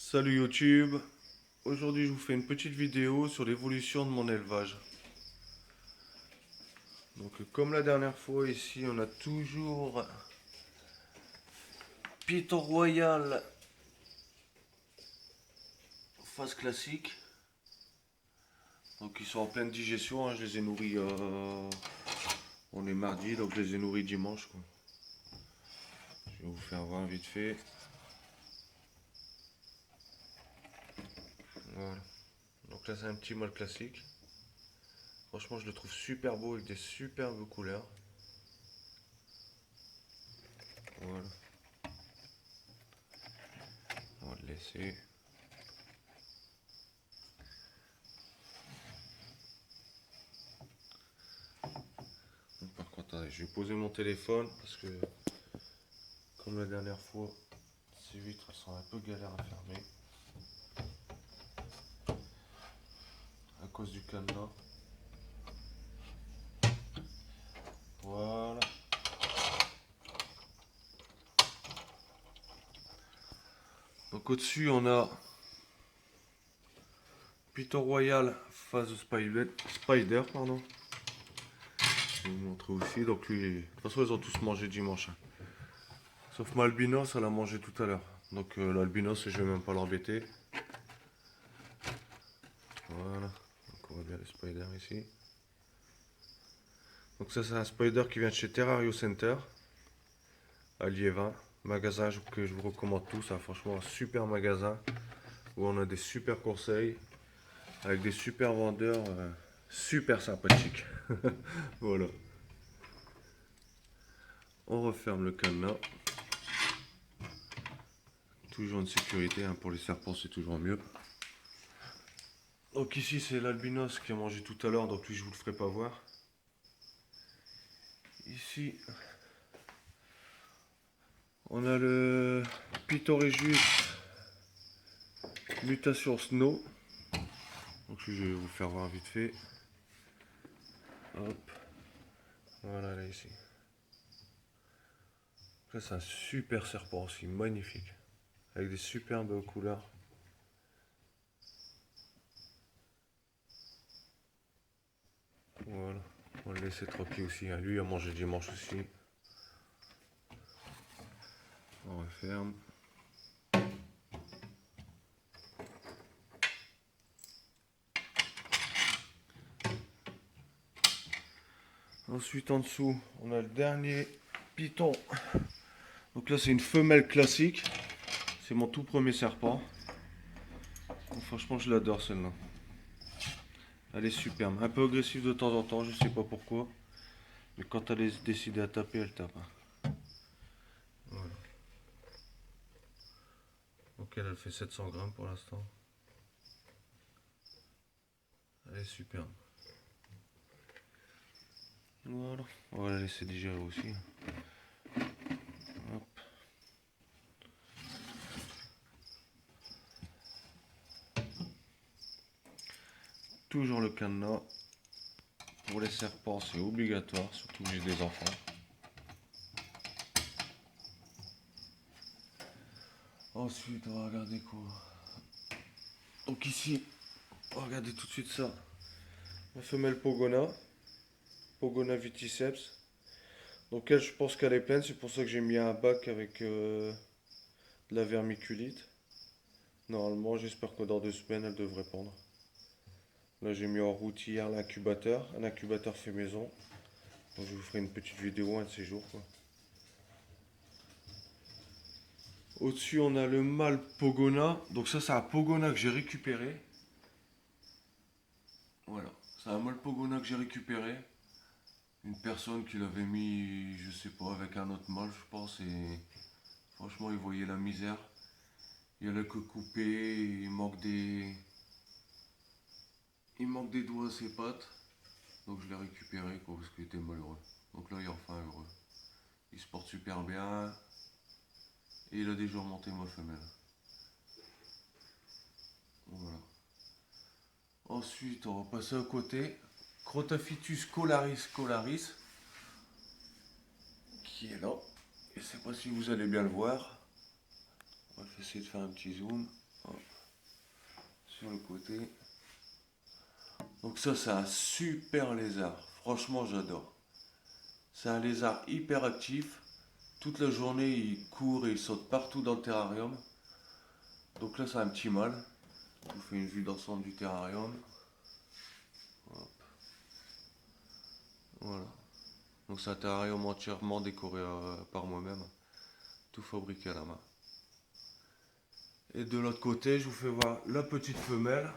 Salut YouTube, aujourd'hui je vous fais une petite vidéo sur l'évolution de mon élevage. Donc comme la dernière fois ici on a toujours Python Royal phase classique. Donc ils sont en pleine digestion, hein. Je les ai nourris, on est mardi donc je les ai nourris dimanche quoi. Je vais vous faire voir vite fait. Voilà. Donc là c'est un petit mâle classique. Franchement je le trouve super beau avec des superbes couleurs. Voilà. On va le laisser. Donc, par contre, attendez, je vais poser mon téléphone parce que, comme la dernière fois, ces vitres elles sont un peu galères à fermer à cause du cadenas. Voilà. Donc au-dessus on a Python Royal phase Spider, pardon. Je vais vous montrer aussi. Donc lui, de toute façon ils ont tous mangé dimanche, hein. Sauf ma albinos, elle a mangé tout à l'heure. Donc l'albinos, je vais même pas l'embêter. Voilà. Donc on voit bien les spiders ici. Donc ça c'est un spider qui vient de chez Terrario Center à Liévin. Magasin que je vous recommande tous, hein. Franchement un super magasin où on a des super conseils avec des super vendeurs super sympathiques. Voilà. On referme le cadenas. Toujours une sécurité, hein, pour les serpents c'est toujours mieux. Donc ici c'est l'albinos qui a mangé tout à l'heure, donc lui je vous le ferai pas voir. Ici on a le Pitorejus mutation snow. Donc lui je vais vous faire voir vite fait. Hop. Voilà là ici. Ça c'est un super serpent aussi, magnifique. Avec des superbes couleurs. Voilà. On va le laisser tranquille aussi, hein. Lui il a mangé dimanche aussi. On referme. Ensuite en dessous, on a le dernier python. Donc là c'est une femelle classique. C'est mon tout premier serpent. Donc, franchement je l'adore celle-là. Elle est superbe. Un peu agressive de temps en temps, je sais pas pourquoi. Mais quand elle est décidée à taper, elle tape, hein. Voilà. Donc elle fait 700 grammes pour l'instant. Elle est superbe. Voilà. On va la laisser digérer aussi. Hop. Toujours le cadenas. Pour les serpents, c'est obligatoire, surtout que j'ai des enfants. Ensuite, on va regarder quoi. Donc ici, on va regarder tout de suite ça. La femelle Pogona. Pogona viticeps. Donc elle, je pense qu'elle est pleine. C'est pour ça que j'ai mis un bac avec de la vermiculite. Normalement, j'espère que dans 2 semaines, elle devrait pondre. Là, j'ai mis en route hier l'incubateur. Un incubateur fait maison. Donc, je vous ferai une petite vidéo un de ces jours, quoi. Au-dessus, on a le mâle Pogona. Donc ça, c'est un Pogona que j'ai récupéré. Voilà. C'est un mâle Pogona que j'ai récupéré. Une personne qui l'avait mis, je sais pas, avec un autre mâle, je pense. Et franchement, il voyait la misère. Il y a le queue coupée, il manque des doigts à ses pattes. Donc je l'ai récupéré, quoi, parce qu'il était malheureux. Donc là il est enfin heureux. Il se porte super bien. Et il a déjà remonté ma femelle. Voilà. Ensuite on va passer à côté. Crotaphytus colaris. Qui est là. Je ne sais pas si vous allez bien le voir. On va essayer de faire un petit zoom. Hop, sur le côté. Donc ça c'est un super lézard. Franchement j'adore. C'est un lézard hyper actif. Toute la journée il court et il saute partout dans le terrarium. Donc là c'est un petit mâle. Je vous fais une vue d'ensemble du terrarium. Hop. Voilà. Donc c'est un terrarium entièrement décoré par moi-même. Tout fabriqué à la main. Et de l'autre côté, je vous fais voir la petite femelle.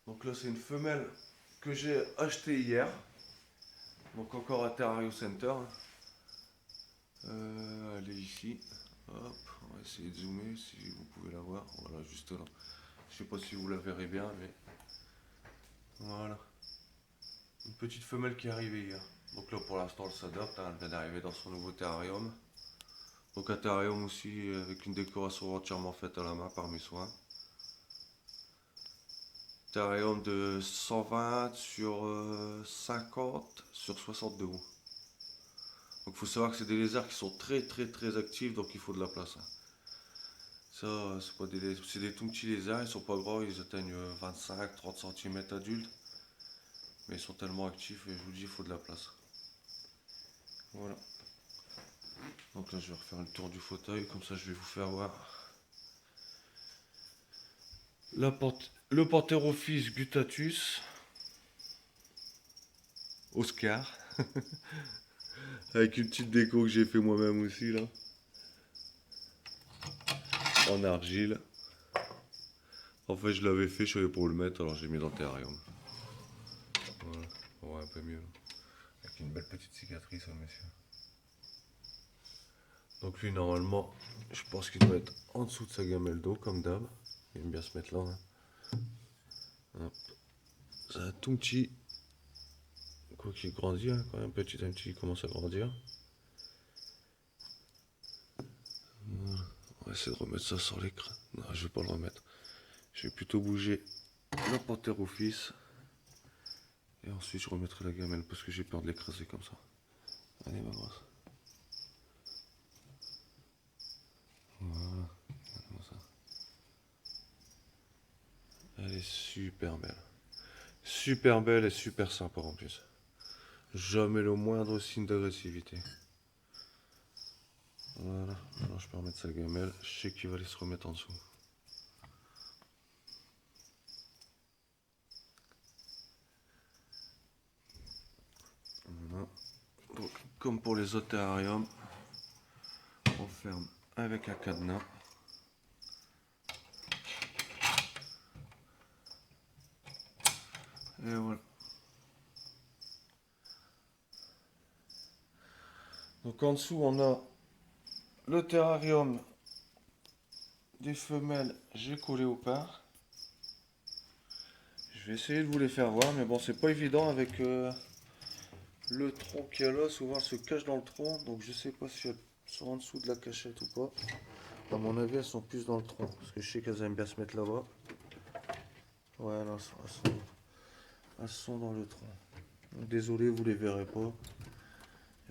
Donc là, c'est une femelle que j'ai achetée hier. Donc encore à Terrario Center. Elle est ici. Hop, on va essayer de zoomer si vous pouvez la voir. Voilà, juste là. Je sais pas si vous la verrez bien, mais voilà. Une petite femelle qui est arrivée hier. Donc là, pour l'instant, elle s'adapte. Elle vient d'arriver dans son nouveau terrarium. Donc un terrarium aussi avec une décoration entièrement faite à la main par mes soins. Terrarium de 120 sur 50 sur 62 haut. Donc il faut savoir que c'est des lézards qui sont très actifs, donc il faut de la place. Ça, c'est des tout petits lézards, ils sont pas gros, ils atteignent 25-30 cm adultes. Mais ils sont tellement actifs et je vous dis il faut de la place. Voilà. Donc là je vais refaire le tour du fauteuil, comme ça je vais vous faire voir. Le Panthérophis guttatus. Oscar. Avec une petite déco que j'ai fait moi-même aussi là. En argile. En fait je l'avais fait, je savais pas où le mettre, alors j'ai mis dans le terrarium. Voilà, on voit un peu mieux. Avec une belle petite cicatrice au monsieur. Donc lui normalement, je pense qu'il doit être en dessous de sa gamelle d'eau comme d'hab. Il aime bien se mettre là. Hein. C'est un tout petit. Quoi qu'il grandit, hein, quand même petit à petit il commence à grandir. Voilà. On va essayer de remettre ça sur l'écran. Non, je vais pas le remettre. Je vais plutôt bouger le Panthérophis. Et ensuite je remettrai la gamelle parce que j'ai peur de l'écraser comme ça. Allez ma grosse. Voilà. Comme ça. Elle est super belle. Super belle et super sympa en plus. Jamais le moindre signe d'agressivité. Voilà. Alors je peux remettre sa gamelle. Je sais qu'il va aller se remettre en dessous. Voilà. Donc comme pour les autres terrariums, on ferme avec un cadenas. Et voilà. Donc en dessous on a le terrarium des femelles Gecko léopard. Je vais essayer de vous les faire voir, mais bon c'est pas évident avec le tronc qu'il y a là. Souvent elles se cachent dans le tronc, donc je sais pas si elles sont en dessous de la cachette ou pas. À mon avis elles sont plus dans le tronc, parce que je sais qu'elles aiment bien se mettre là-bas. Ouais là, elles sont dans le tronc. Donc, désolé, vous les verrez pas.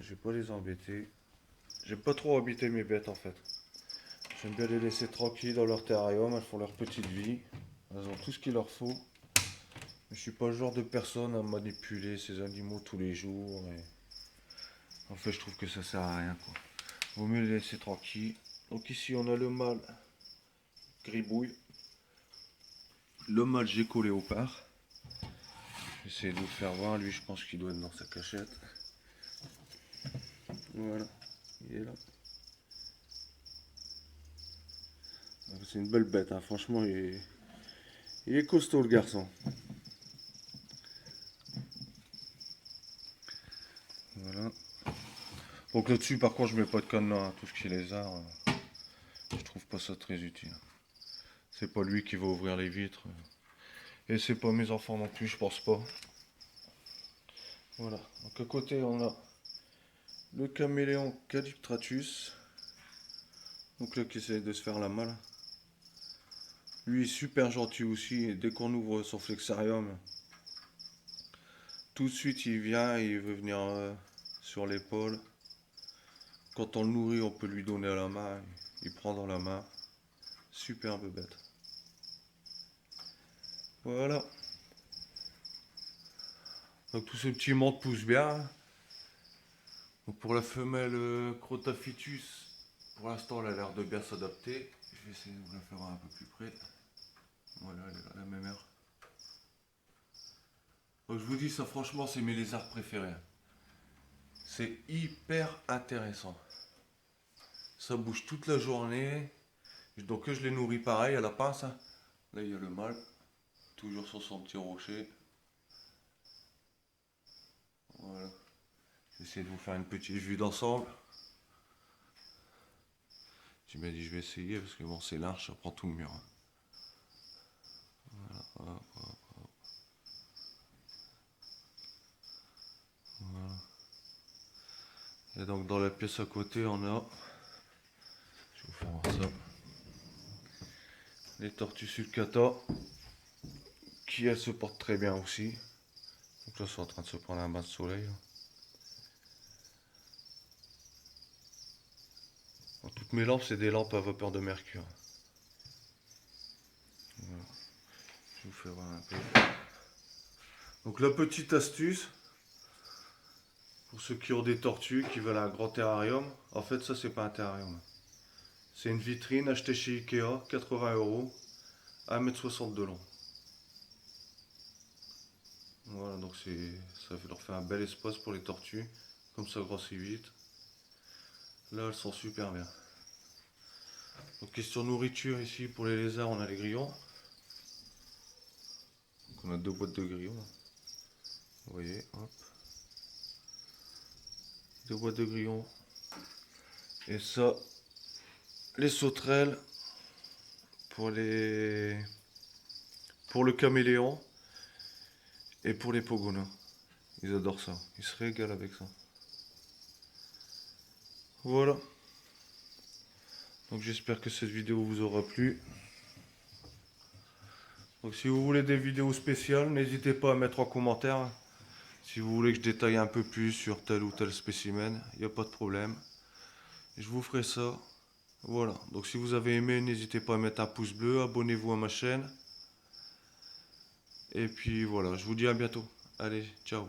Je vais pas les embêter. J'aime pas trop habiter mes bêtes en fait. J'aime bien les laisser tranquilles dans leur terrarium, elles font leur petite vie. Elles ont tout ce qu'il leur faut. Je suis pas le genre de personne à manipuler ces animaux tous les jours. En fait, je trouve que ça sert à rien, quoi. Vaut mieux les laisser tranquilles. Donc ici, on a le mâle gribouille. Le mâle Gecko léopard. Je vais essayer de vous faire voir. Lui, je pense qu'il doit être dans sa cachette. Voilà, il est là. C'est une belle bête, hein. Franchement, il est costaud le garçon. Voilà. Donc là-dessus, par contre, je mets pas de cadenas, hein. Tout ce qui est lézard, je trouve pas ça très utile. C'est pas lui qui va ouvrir les vitres. Et c'est pas mes enfants non plus, je pense pas. Voilà. Donc à côté, on a le caméléon Calyptratus. Donc là, qui essaie de se faire la malle. Lui, super gentil aussi. Et dès qu'on ouvre son flexarium, tout de suite, il vient et il veut venir sur l'épaule. Quand on le nourrit, on peut lui donner à la main. Il prend dans la main. Superbe bête. Voilà. Donc tous ces petits mondes poussent bien. Donc pour la femelle Crotaphytus, pour l'instant elle a l'air de bien s'adapter. Je vais essayer de vous la faire un peu plus près. Voilà, elle est à la même heure. Donc je vous dis ça franchement c'est mes lézards préférés. C'est hyper intéressant. Ça bouge toute la journée. Donc je les nourris pareil à la pince. Là il y a le mâle. Toujours sur son petit rocher. Voilà. J'essaie de vous faire une petite vue d'ensemble. Je me dis je vais essayer parce que bon c'est large, ça prend tout le mur. Voilà, hop, hop, hop. Voilà. Et donc dans la pièce à côté on a, je vais vous faire voir ça, les tortues sulcata qui elles se portent très bien aussi. Donc là elles sont en train de se prendre un bain de soleil. Bon, toutes mes lampes c'est des lampes à vapeur de mercure. Voilà. Je vous fais voir un peu. Donc la petite astuce, pour ceux qui ont des tortues, qui veulent un grand terrarium, en fait ça c'est pas un terrarium. C'est une vitrine achetée chez Ikea, 80 €, 1,60 m de long. Voilà, donc ça leur fait un bel espace pour les tortues, comme ça grossit vite. Là elles sont super bien. Donc question nourriture ici pour les lézards on a les grillons. Donc on a 2 boîtes de grillons. Vous voyez, hop. 2 boîtes de grillons. Et ça, les sauterelles pour le caméléon et pour les pogonas. Ils adorent ça, ils se régalent avec ça. Voilà. Donc j'espère que cette vidéo vous aura plu. Donc si vous voulez des vidéos spéciales, n'hésitez pas à mettre en commentaire. Si vous voulez que je détaille un peu plus sur tel ou tel spécimen, il n'y a pas de problème. Je vous ferai ça. Voilà, donc si vous avez aimé, n'hésitez pas à mettre un pouce bleu, abonnez-vous à ma chaîne. Et puis voilà, je vous dis à bientôt. Allez, ciao.